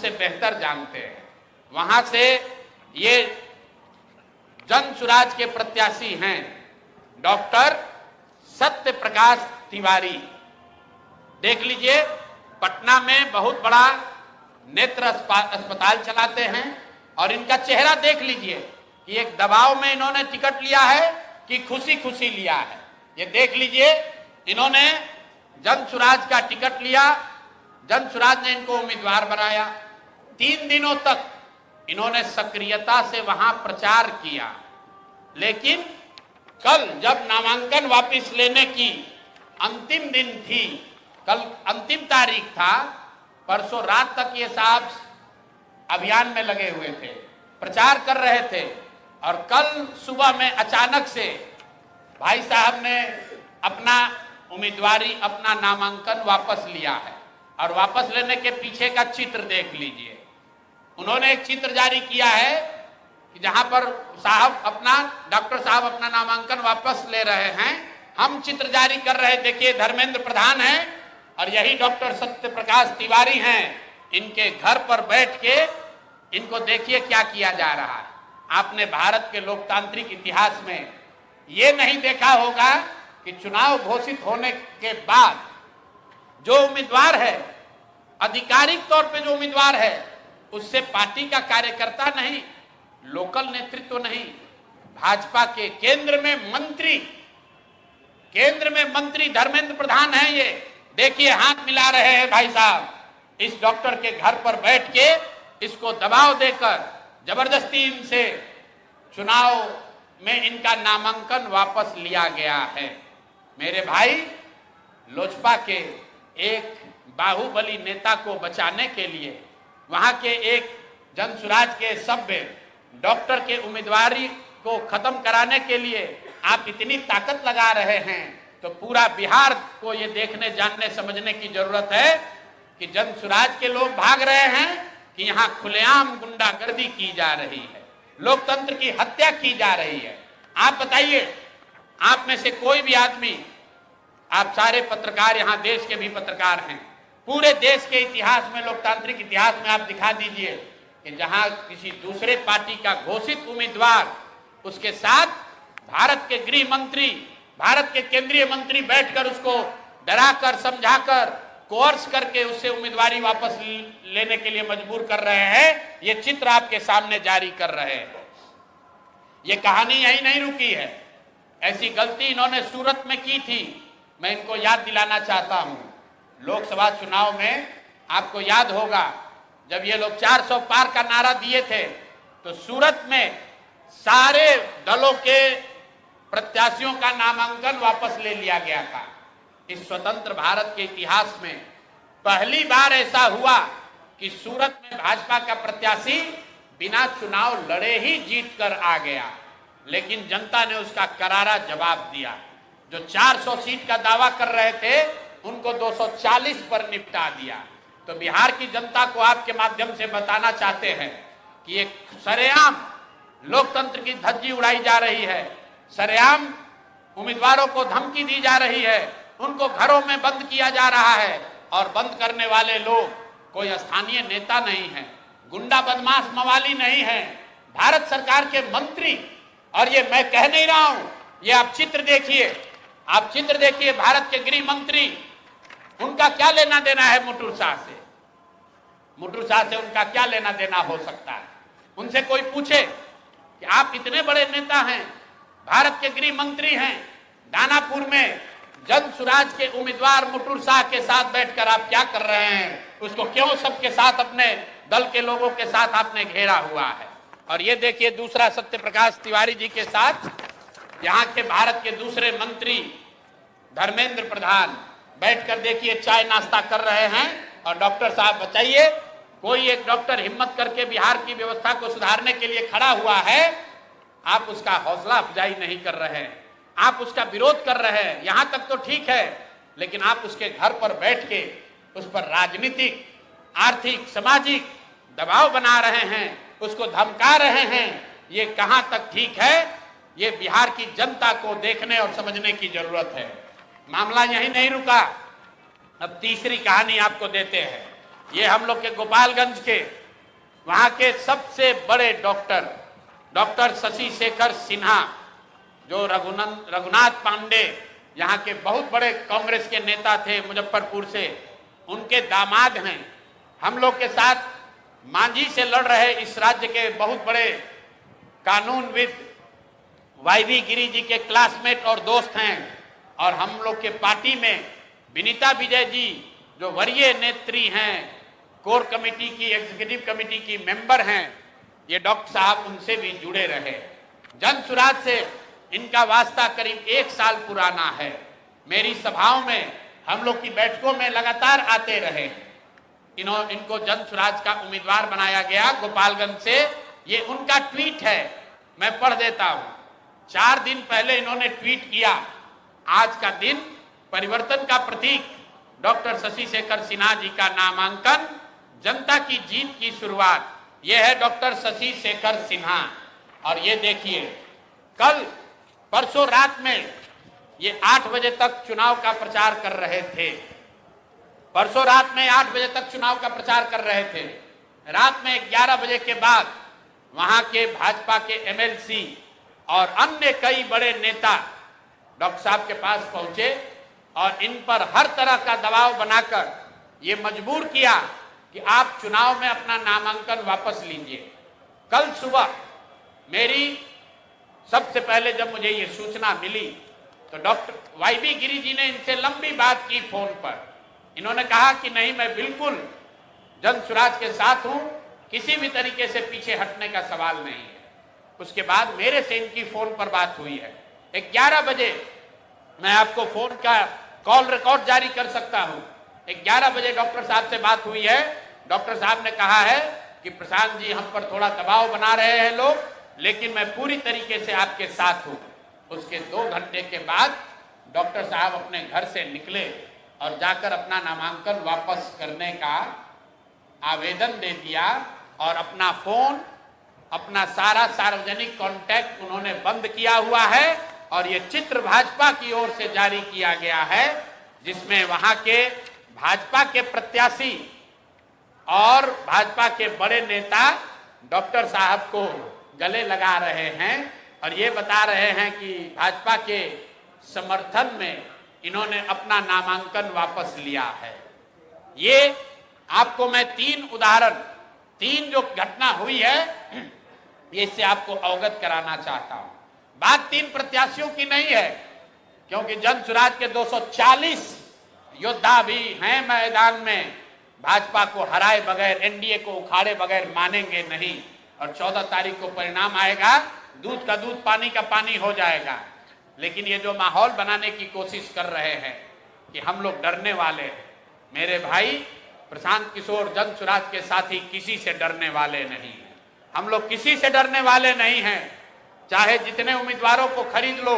से बेहतर जानते हैं। वहां से ये जन सुराज के प्रत्याशी हैं डॉक्टर सत्य प्रकाश तिवारी। देख लीजिए, पटना में बहुत बड़ा नेत्र अस्पताल चलाते हैं और इनका चेहरा देख लीजिए कि एक दबाव में इन्होंने टिकट लिया है कि खुशी खुशी लिया है। ये देख लीजिए, इन्होंने जन सुराज का टिकट लिया, जन सुराज ने इनको उम्मीदवार बनाया। 3 दिनों तक इन्होंने सक्रियता से वहां प्रचार किया, लेकिन कल जब नामांकन वापस लेने की अंतिम दिन थी, कल अंतिम तारीख था, परसों रात तक ये साहब अभियान में लगे हुए थे, प्रचार कर रहे थे, और कल सुबह में अचानक से भाई साहब ने अपना उम्मीदवारी, अपना नामांकन वापस लिया है। और वापस लेने के पीछे का चित्र देख लीजिए। उन्होंने एक चित्र जारी किया है कि जहां पर डॉक्टर साहब अपना नामांकन वापस ले रहे हैं। हम चित्र जारी कर रहे, देखिए धर्मेंद्र प्रधान हैं और यही डॉक्टर सत्य प्रकाश तिवारी हैं। इनके घर पर बैठ के इनको देखिए क्या किया जा रहा है। आपने भारत के लोकतांत्रिक इतिहास में ये नहीं देखा होगा कि चुनाव घोषित होने के बाद जो उम्मीदवार है, आधिकारिक तौर पे जो उम्मीदवार है, उससे पार्टी का कार्यकर्ता नहीं, लोकल नेतृत्व नहीं, भाजपा के केंद्र में मंत्री धर्मेंद्र प्रधान हैं। ये देखिए हाथ मिला रहे हैं भाई साहब इस डॉक्टर के घर पर बैठ के, इसको दबाव देकर जबरदस्ती इनसे चुनाव में इनका नामांकन वापस लिया गया है। मेरे भाई, लोजपा के एक बाहुबली नेता को बचाने के लिए, वहां के एक जनसुराज के सभ्य डॉक्टर के उम्मीदवारी को खत्म कराने के लिए आप इतनी ताकत लगा रहे हैं, तो पूरा बिहार को ये देखने, जानने, समझने की जरूरत है कि जनसुराज के लोग भाग रहे हैं कि यहाँ खुलेआम गुंडागर्दी की जा रही है, लोकतंत्र की हत्या की जा रही है। आप बताइए, आप में से कोई भी आदमी, आप सारे पत्रकार, यहाँ देश के भी पत्रकार हैं, पूरे देश के इतिहास में, लोकतांत्रिक इतिहास में आप दिखा दीजिए कि जहां किसी दूसरे पार्टी का घोषित उम्मीदवार, उसके साथ भारत के गृह मंत्री, भारत के केंद्रीय मंत्री बैठकर उसको डराकर, समझाकर, कोर्स करके उससे उम्मीदवारी वापस लेने के लिए मजबूर कर रहे हैं। ये चित्र आपके सामने जारी कर रहे हैं। ये कहानी यही नहीं रुकी है, ऐसी गलती इन्होंने सूरत में की थी। मैं इनको याद दिलाना चाहता हूं, लोकसभा चुनाव में आपको याद होगा जब ये लोग 400 पार का नारा दिए थे, तो सूरत में सारे दलों के प्रत्याशियों का नामांकन वापस ले लिया गया था। इस स्वतंत्र भारत के इतिहास में पहली बार ऐसा हुआ कि सूरत में भाजपा का प्रत्याशी बिना चुनाव लड़े ही जीत कर आ गया, लेकिन जनता ने उसका करारा जवाब दिया। जो 400 सीट का दावा कर रहे थे, उनको 240 पर निपटा दिया। तो बिहार की जनता को आपके माध्यम से बताना चाहते हैं कि एक सरेआम लोकतंत्र की धज्जी उड़ाई जा रही है, सरेआम उम्मीदवारों को धमकी दी जा रही है, उनको घरों में बंद किया जा रहा है, और बंद करने वाले लोग कोई स्थानीय नेता नहीं है, गुंडा बदमाश मवाली नहीं है, भारत सरकार के मंत्री। और ये मैं कह नहीं रहा हूं, ये आप चित्र देखिए, आप चित्र देखिए, भारत के गृह मंत्री, उनका क्या लेना देना है मुटुर शाह से? मुटुर शाह से उनका क्या लेना देना हो सकता है? उनसे कोई पूछे कि आप इतने बड़े नेता हैं, भारत के गृह मंत्री हैं, दानापुर में जन सुराज के उम्मीदवार मुटुर शाह के साथ बैठकर आप क्या कर रहे हैं? उसको क्यों सबके साथ, अपने दल के लोगों के साथ आपने घेरा हुआ है? और ये देखिए दूसरा सत्य प्रकाश तिवारी जी के साथ यहाँ के भारत के दूसरे मंत्री धर्मेंद्र प्रधान बैठकर देखिए चाय नाश्ता कर रहे हैं। और डॉक्टर साहब बताइए, कोई एक डॉक्टर हिम्मत करके बिहार की व्यवस्था को सुधारने के लिए खड़ा हुआ है, आप उसका हौसला अफजाई नहीं कर रहे हैं, आप उसका विरोध कर रहे हैं। यहां तक तो ठीक है, लेकिन आप उसके घर पर बैठ के उस पर राजनीतिक, आर्थिक, सामाजिक दबाव बना रहे हैं, उसको धमका रहे हैं। ये कहां तक ठीक है? ये बिहार की जनता को देखने और समझने की जरूरत है। मामला यही नहीं रुका, अब तीसरी कहानी आपको देते हैं। ये हम लोग के गोपालगंज के वहां के सबसे बड़े डॉक्टर शशि शेखर सिन्हा, जो रघुनाथ पांडे यहाँ के बहुत बड़े कांग्रेस के नेता थे मुजफ्फरपुर से, उनके दामाद हैं। हम लोग के साथ मांझी से लड़ रहे इस राज्य के बहुत बड़े कानूनविद वाईवी गिरी जी के क्लासमेट और दोस्त हैं। और हम लोग के पार्टी में विनीता विजय जी जो वरीय नेत्री हैं, कोर कमेटी की, एग्जीक्यूटिव कमेटी की मेंबर हैं, ये डॉक्टर साहब उनसे भी जुड़े रहे। जन सुराज से इनका वास्ता करीब 1 साल पुराना है। मेरी सभाओं में, हम लोग की बैठकों में लगातार आते रहे। इनको जन सुराज का उम्मीदवार बनाया गया गोपालगंज से। ये उनका ट्वीट है, मैं पढ़ देता हूं। 4 दिन पहले इन्होंने ट्वीट किया, आज का दिन परिवर्तन का प्रतीक, डॉक्टर शशि शेखर सिन्हा जी का नामांकन, जनता की जीत की शुरुआत। यह है डॉक्टर शशि शेखर सिन्हा। और ये देखिए, कल परसों रात में ये 8 बजे तक चुनाव का प्रचार कर रहे थे। परसों रात में 8 बजे तक चुनाव का प्रचार कर रहे थे। रात में 11 बजे के बाद वहां के भाजपा के एमएलसी और अन्य कई बड़े नेता डॉक्टर साहब के पास पहुंचे और इन पर हर तरह का दबाव बनाकर ये मजबूर किया कि आप चुनाव में अपना नामांकन वापस लीजिए। कल सुबह मेरी सबसे पहले जब मुझे ये सूचना मिली तो डॉक्टर वाईवी गिरी जी ने इनसे लंबी बात की फोन पर। इन्होंने कहा कि नहीं, मैं बिल्कुल जन सुराज के साथ हूं, किसी भी तरीके से पीछे हटने का सवाल नहीं है। उसके बाद मेरे से इनकी फोन पर बात हुई है 11 बजे। मैं आपको फोन का कॉल रिकॉर्ड जारी कर सकता हूं। 11 बजे डॉक्टर साहब से बात हुई है। डॉक्टर साहब ने कहा है कि प्रशांत जी, हम पर थोड़ा दबाव बना रहे हैं लोग, लेकिन मैं पूरी तरीके से आपके साथ हूं। उसके 2 घंटे के बाद डॉक्टर साहब अपने घर से निकले और जाकर अपना नामांकन वापस करने का आवेदन दे दिया और अपना फोन, अपना सारा सार्वजनिक कांटेक्ट उन्होंने बंद किया हुआ है। और ये चित्र भाजपा की ओर से जारी किया गया है, जिसमें वहां के भाजपा के प्रत्याशी और भाजपा के बड़े नेता डॉक्टर साहब को गले लगा रहे हैं और ये बता रहे हैं कि भाजपा के समर्थन में इन्होंने अपना नामांकन वापस लिया है। ये आपको मैं 3 उदाहरण, 3 जो घटना हुई है, ये इससे आपको अवगत कराना चाहता हूं। बात 3 प्रत्याशियों की नहीं है, क्योंकि जन सुराज के 240 योद्धा भी हैं मैदान में। भाजपा को हराए बगैर, एनडीए को उखाड़े बगैर मानेंगे नहीं। और 14 तारीख को परिणाम आएगा, दूध का दूध, पानी का पानी हो जाएगा। लेकिन ये जो माहौल बनाने की कोशिश कर रहे हैं कि हम लोग डरने वाले हैं, मेरे भाई प्रशांत किशोर जन सुराज के साथी किसी से डरने वाले नहीं हैं। हम लोग किसी से डरने वाले नहीं हैं। चाहे जितने उम्मीदवारों को खरीद लो,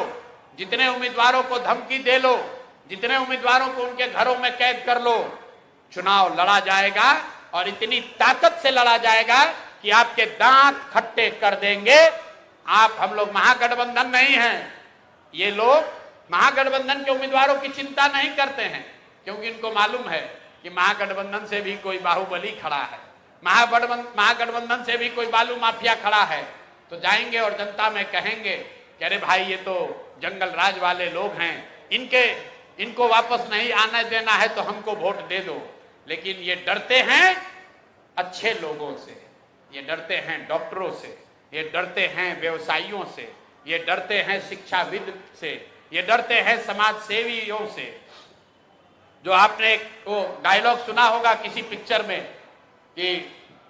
जितने उम्मीदवारों को धमकी दे लो, जितने उम्मीदवारों को उनके घरों में कैद कर लो, चुनाव लड़ा जाएगा और इतनी ताकत से लड़ा जाएगा कि आपके दांत खट्टे कर देंगे। हम लोग महागठबंधन नहीं हैं। ये लोग महागठबंधन के उम्मीदवारों की चिंता नहीं करते हैं, क्योंकि इनको मालूम है कि महागठबंधन से भी कोई बाहुबली खड़ा है, महागठबंधन से भी कोई बालू माफिया खड़ा है। तो जाएंगे और जनता में कहेंगे कि अरे भाई, ये तो जंगल राज वाले लोग हैं, इनको वापस नहीं आने देना है तो हमको वोट दे दो। लेकिन ये डरते हैं अच्छे लोगों से, ये डरते हैं डॉक्टरों से, ये डरते हैं व्यवसायियों से, ये डरते हैं शिक्षाविद से, ये डरते हैं समाज सेवियों से। जो आपने एक वो डायलॉग सुना होगा किसी पिक्चर में कि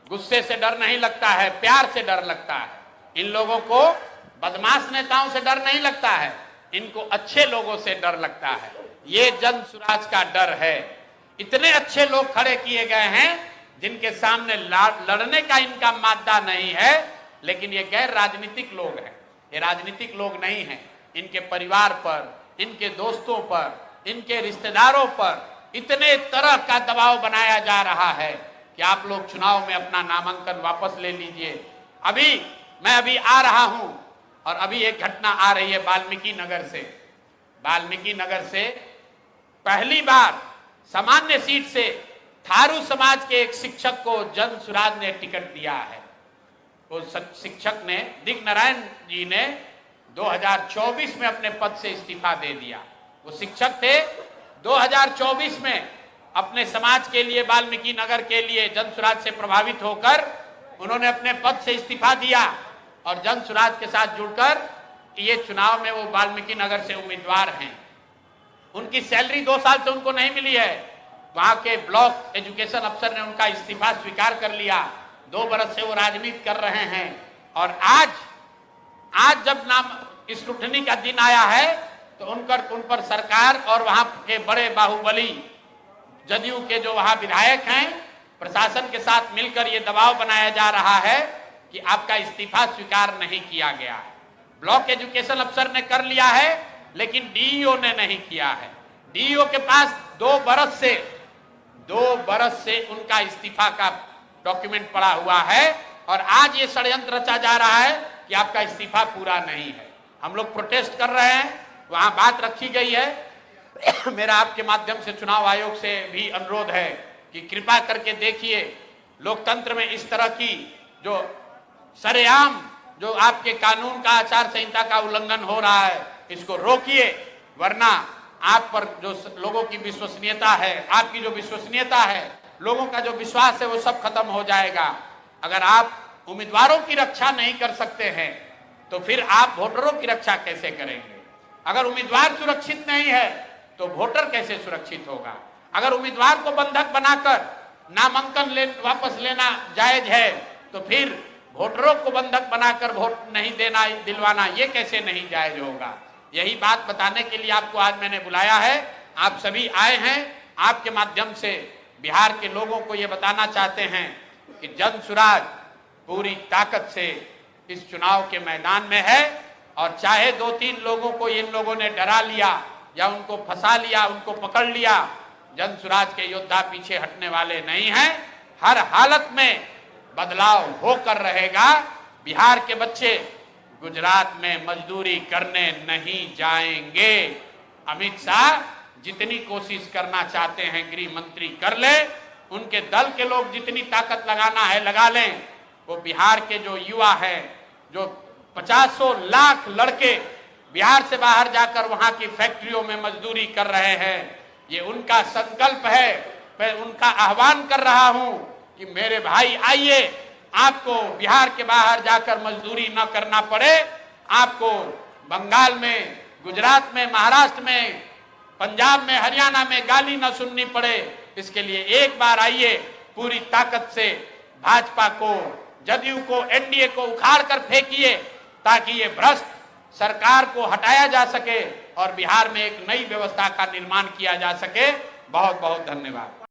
गुस्से से डर नहीं लगता है, प्यार से डर लगता है। इन लोगों को बदमाश नेताओं से डर नहीं लगता है, इनको अच्छे लोगों से डर लगता है। ये जन सुराज का डर है। इतने अच्छे लोग खड़े किए गए हैं जिनके सामने लड़ने का इनका मादा नहीं है, लेकिन ये गैर राजनीतिक लोग हैं, ये राजनीतिक लोग नहीं हैं। इनके परिवार पर, इनके दोस्तों पर, इनके रिश्तेदारों पर इतने तरह का दबाव बनाया जा रहा है कि आप लोग चुनाव में अपना नामांकन वापस ले लीजिए। मैं अभी आ रहा हूं और अभी एक घटना आ रही है वाल्मीकि नगर से। वाल्मीकि नगर से पहली बार सामान्य सीट से थारू समाज के एक शिक्षक को जन सुराज ने टिकट दिया है। वो शिक्षक ने, दिग्नारायण जी ने 2024 में अपने पद से इस्तीफा दे दिया। वो शिक्षक थे, 2024 में अपने समाज के लिए, वाल्मीकि नगर के लिए जन सुराज से प्रभावित होकर उन्होंने अपने पद से इस्तीफा दिया और जन सुराज के साथ जुड़कर ये चुनाव में वो वाल्मीकि नगर से उम्मीदवार हैं। उनकी सैलरी 2 साल से उनको नहीं मिली है। वहां के ब्लॉक एजुकेशन अफसर ने उनका इस्तीफा स्वीकार कर लिया। 2 बरस से वो राजनीति कर रहे हैं और आज जब नाम स्क्रूटनी का दिन आया है तो उन पर सरकार और वहां के बड़े बाहुबली जदयू के जो वहां विधायक हैं, प्रशासन के साथ मिलकर ये दबाव बनाया जा रहा है कि आपका इस्तीफा स्वीकार नहीं किया गया। ब्लॉक एजुकेशन अफसर ने कर लिया है लेकिन डीईओ ने नहीं किया है। डीईओ के पास 2 बरस से उनका इस्तीफा का डॉक्यूमेंट पड़ा हुआ है और आज ये षड्यंत्र रचा जा रहा है कि आपका इस्तीफा पूरा नहीं है। हम लोग प्रोटेस्ट कर रहे हैं, वहां बात रखी गई है। मेरा आपके माध्यम से चुनाव आयोग से भी अनुरोध है कि कृपा करके देखिए, लोकतंत्र में इस तरह की जो सरेआम जो आपके कानून का, आचार संहिता का उल्लंघन हो रहा है, इसको रोकिए, वरना आप पर जो लोगों की विश्वसनीयता है, आपकी जो विश्वसनीयता है, लोगों का जो विश्वास है, वो सब खत्म हो जाएगा। अगर आप उम्मीदवारों की रक्षा नहीं कर सकते हैं तो फिर आप वोटरों की रक्षा कैसे करेंगे? अगर उम्मीदवार सुरक्षित नहीं है तो वोटर कैसे सुरक्षित होगा? अगर उम्मीदवार को बंधक बनाकर नामांकन वापस लेना जायज है तो फिर वोटरों को बंधक बनाकर वोट नहीं देना, दिलवाना, ये कैसे नहीं जायज होगा? यही बात बताने के लिए आपको आज मैंने बुलाया है। आप सभी आए हैं। आपके माध्यम से बिहार के लोगों को ये बताना चाहते हैं कि जन सुराज पूरी ताकत से इस चुनाव के मैदान में है और चाहे 2-3 लोगों को इन लोगों ने डरा लिया या उनको फंसा लिया, उनको पकड़ लिया, जन सुराज के योद्धा पीछे हटने वाले नहीं हैं। हर हालत में बदलाव होकर रहेगा। बिहार के बच्चे गुजरात में मजदूरी करने नहीं जाएंगे। अमित शाह जितनी कोशिश करना चाहते हैं गृह मंत्री कर ले, उनके दल के लोग जितनी ताकत लगाना है लगा लें। वो बिहार के जो युवा हैं, जो 50 लाख लड़के बिहार से बाहर जाकर वहां की फैक्ट्रियों में मजदूरी कर रहे हैं, ये उनका संकल्प है। मैं उनका आह्वान कर रहा हूं कि मेरे भाई आइए, आपको बिहार के बाहर जाकर मजदूरी न करना पड़े, आपको बंगाल में, गुजरात में, महाराष्ट्र में, पंजाब में, हरियाणा में गाली न सुननी पड़े। इसके लिए एक बार आइए, पूरी ताकत से भाजपा को, जदयू को, एनडीए को उखाड़ कर फेंकिए ताकि ये भ्रष्ट सरकार को हटाया जा सके और बिहार में एक नई व्यवस्था का निर्माण किया जा सके। बहुत बहुत धन्यवाद।